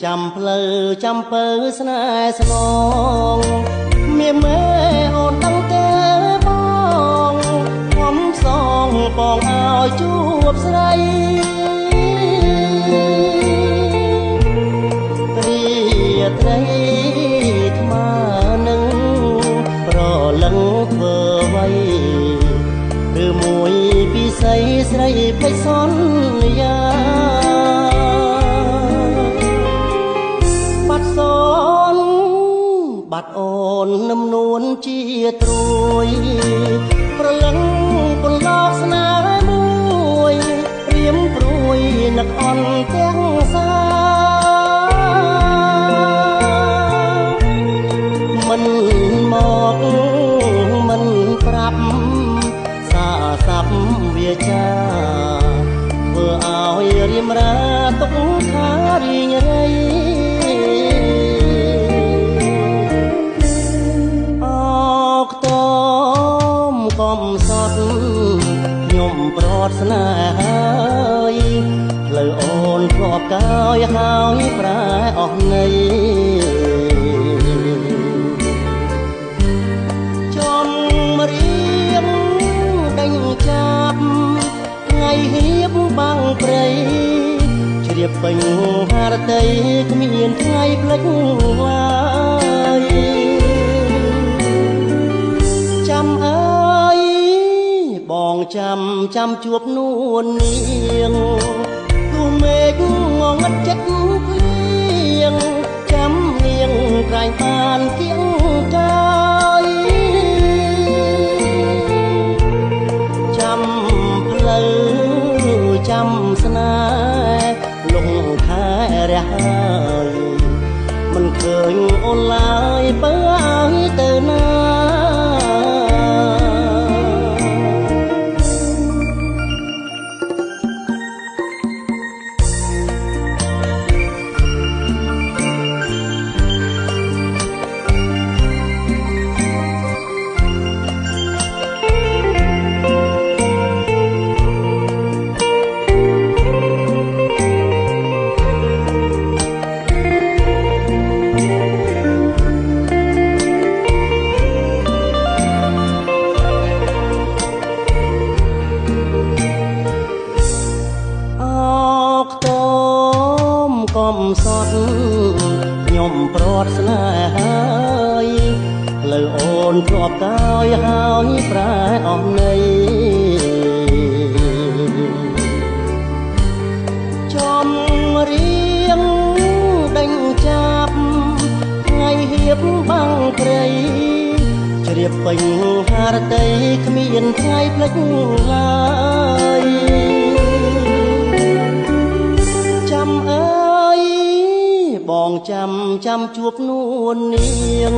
ចាំផ្លូវចាំពើស្នេហ៍ស្នងមានម៉ែអូនដឹងទេបងខំសងបងឲ្យជួបស្រីរីត្រីថ្មនឹងប្រលឹងធ្វើໄວឬមួយពីស្រីស្រីភ្លេចសន្យាបាត់សូនបាត់អូននឹមនួនជាត្រួយប្រលឹងពន្លកស្នេហ៍មួយព្រាមព្រួយនឹកអន់ទាំងសាមិនមកមិនប្រាប់សារស័ព្ទវាចាធ្វើឲ្យរៀមរាទុកខារីងរៃអកតមកុំសត់ខ្ញុំប្រត់ស្នេហាផ្លូវអូនធ្លាប់កាយហើយប្រែអស់ន័យចំរៀងដេញចាប់ថ្ងៃហៀបបាំងព្រៃជ្រាបពេញហារតីគ្មានថ្ងៃភ្លេចឡើយចាំអើយបងចាំជួបនួននាងទូមេឃងងឹតចិត្តភ្លៀងចាំនាងក្រែងបានគៀងកាយចាំផ្លូវចាំស្នេហ៍លងខែរះហើយមិនឃើញអូនឡើយបើឲ្យទៅណាកុំសត់ខ្ញុំប្រត់ស្នេហាផ្លូវអូនធ្លាប់កាយហើយប្រែអស់ន័យចំរៀងដេញចាប់ថ្ងៃហៀបបាំងព្រៃជ្រាបពេញហារតីគ្មានថ្ងៃភ្លេចឡើយចាំអើយបងចាំជួបនួននាង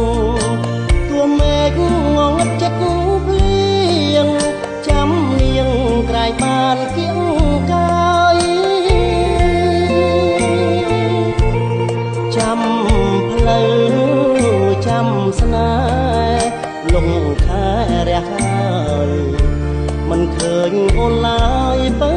ទួមេឃងងឹតចិត្តភ្លៀងចាំនាងក្រែងបានគៀងកាយចាំផ្លូវចាំស្នេហ៍លងខែរះហើយមិនឃើញអូនឡើយបើ